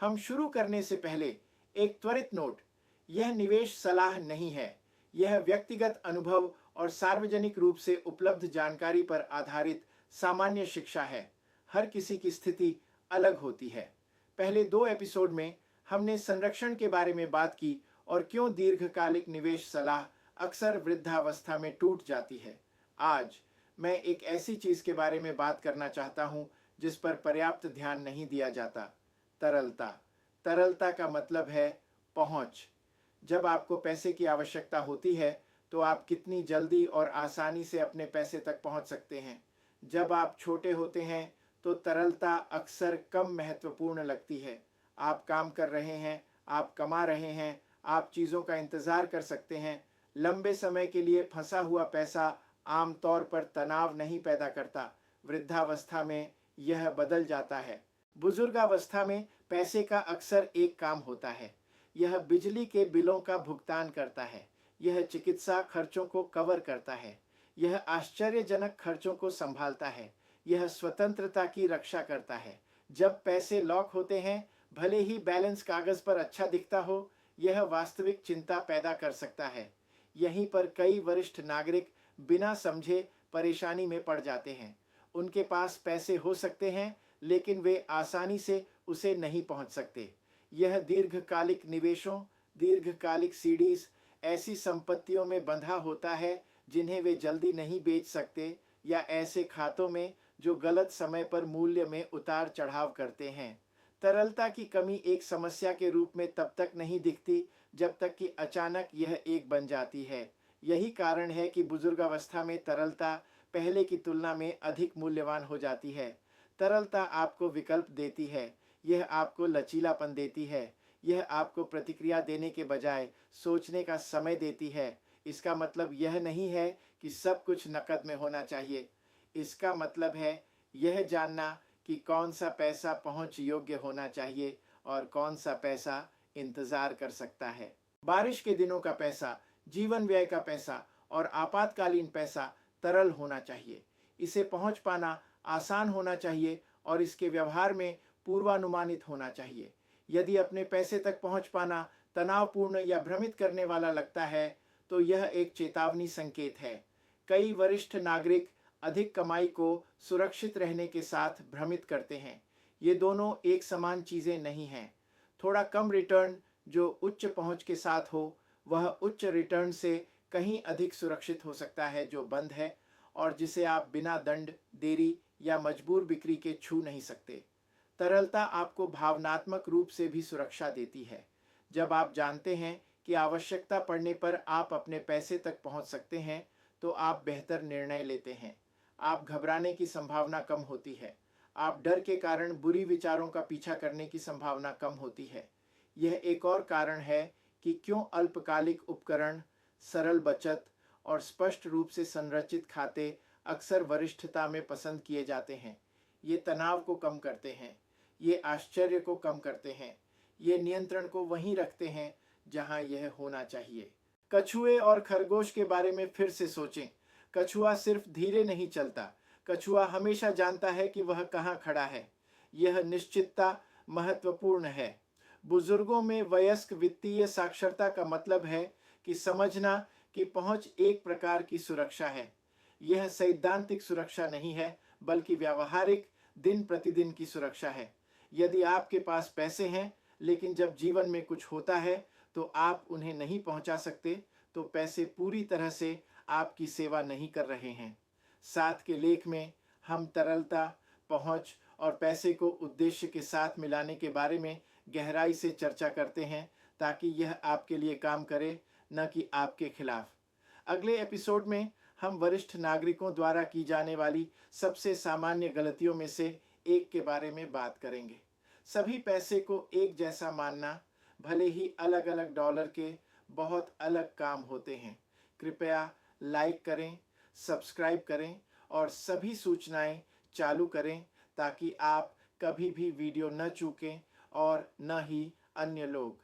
हम शुरू करने से पहले एक त्वरित नोट। यह निवेश सलाह नहीं है। यह व्यक्तिगत अनुभव और सार्वजनिक रूप से उपलब्ध जानकारी पर आधारित सामान्य शिक्षा है। हर किसी की स्थिति अलग होती है। पहले 2 एपिसोड में हमने संरक्षण के बारे में बात की और क्यों दीर्घकालिक निवेश सलाह अक्सर वृद्धावस्था में टूट जाती है। आज मैं एक ऐसी चीज के बारे में बात करना चाहता हूं जिस पर पर्याप्त ध्यान नहीं दिया जाता। तरलता। तरलता का मतलब है पहुंच। जब आपको पैसे की आवश्यकता होती है तो आप कितनी जल्दी और आसानी से अपने पैसे तक पहुंच सकते हैं। जब आप छोटे होते हैं तो तरलता अक्सर कम महत्वपूर्ण लगती है। आप काम कर रहे हैं, आप कमा रहे हैं, आप चीज़ों का इंतज़ार कर सकते हैं। लंबे समय के लिए फंसा हुआ पैसा आमतौर पर तनाव नहीं पैदा करता। वृद्धावस्था में यह बदल जाता है। बुजुर्गावस्था में पैसे का अक्सर एक काम होता है। यह बिजली के बिलों का भुगतान करता है। यह चिकित्सा खर्चों को कवर करता है। यह आश्चर्यजनक खर्चों को संभालता है। यह स्वतंत्रता की रक्षा करता है। जब पैसे लॉक होते हैं, भले ही बैलेंस कागज पर अच्छा दिखता हो, यह वास्तविक चिंता पैदा कर सकता है। यहीं पर कई वरिष्ठ नागरिक बिना समझे परेशानी में पड़ जाते हैं। उनके पास पैसे हो सकते हैं लेकिन वे आसानी से उसे नहीं पहुंच सकते। यह दीर्घकालिक निवेशों, दीर्घकालिक सीडीज ऐसी संपत्तियों में बंधा होता है जिन्हें वे जल्दी नहीं बेच सकते, या ऐसे खातों में जो गलत समय पर मूल्य में उतार चढ़ाव करते हैं। तरलता की कमी एक समस्या के रूप में तब तक नहीं दिखती जब तक कि अचानक यह एक बन जाती है। यही कारण है कि बुजुर्गावस्था में तरलता पहले की तुलना में अधिक मूल्यवान हो जाती है। तरलता आपको विकल्प देती है। यह आपको लचीलापन देती है। यह आपको प्रतिक्रिया देने के बजाय सोचने का समय देती है। इसका मतलब यह नहीं है कि सब कुछ नकद में होना चाहिए। इसका मतलब है यह जानना कि कौन सा पैसा पहुंच योग्य होना चाहिए और कौन सा पैसा इंतजार कर सकता है। बारिश के दिनों का पैसा, जीवन व्यय का पैसा और आपातकालीन पैसा तरल होना चाहिए। इसे पहुंच पाना आसान होना चाहिए और इसके व्यवहार में पूर्वानुमानित होना चाहिए। यदि अपने पैसे तक पहुंच पाना तनावपूर्ण या भ्रमित करने वाला लगता है तो यह एक चेतावनी संकेत है। कई वरिष्ठ नागरिक अधिक कमाई को सुरक्षित रहने के साथ भ्रमित करते हैं। ये दोनों एक समान चीजें नहीं हैं। थोड़ा कम रिटर्न जो उच्च पहुंच के साथ हो, वह उच्च रिटर्न से कहीं अधिक सुरक्षित हो सकता है जो बंद है और जिसे आप बिना दंड, देरी या मजबूर बिक्री के छू नहीं सकते। तरलता आपको भावनात्मक रूप से भी सुरक्षा देती है। जब आप जानते हैं कि आवश्यकता पड़ने पर आप अपने पैसे तक पहुंच सकते हैं तो आप बेहतर निर्णय लेते हैं। आप घबराने की संभावना कम होती है। आप डर के कारण बुरी विचारों का पीछा करने की संभावना कम होती है। यह एक और कारण है कि क्यों अल्पकालिक उपकरण, सरल बचत और स्पष्ट रूप से संरचित खाते अक्सर वरिष्ठता में पसंद किए जाते हैं। ये तनाव को कम करते हैं। ये आश्चर्य को कम करते हैं। ये नियंत्रण को वहीं रखते हैं जहां यह होना चाहिए। कछुए और खरगोश के बारे में फिर से सोचें। कछुआ सिर्फ धीरे नहीं चलता, कछुआ हमेशा जानता है कि वह कहां खड़ा है। यह निश्चितता महत्वपूर्ण है। बुजुर्गों में वयस्क वित्तीय साक्षरता का मतलब है कि समझना कि पहुंच एक प्रकार की सुरक्षा है। यह सैद्धांतिक सुरक्षा नहीं है बल्कि व्यावहारिक दिन प्रतिदिन की सुरक्षा है। यदि आपके पास पैसे हैं लेकिन जब जीवन में कुछ होता है तो आप उन्हें नहीं पहुंचा सकते, तो पैसे पूरी तरह से आपकी सेवा नहीं कर रहे हैं। साथ के लेख में हम तरलता, पहुंच और पैसे को उद्देश्य के साथ मिलाने के बारे में गहराई से चर्चा करते हैं ताकि यह आपके लिए काम करे, न कि आपके खिलाफ। अगले एपिसोड में हम वरिष्ठ नागरिकों द्वारा की जाने वाली सबसे सामान्य गलतियों में से एक के बारे में बात करेंगे। सभी पैसे को एक जैसा मानना, भले ही अलग अलग डॉलर के बहुत अलग काम होते हैं। कृपया लाइक करें, सब्सक्राइब करें और सभी सूचनाएं चालू करें ताकि आप कभी भी वीडियो न चूकें और न ही अन्य लोग।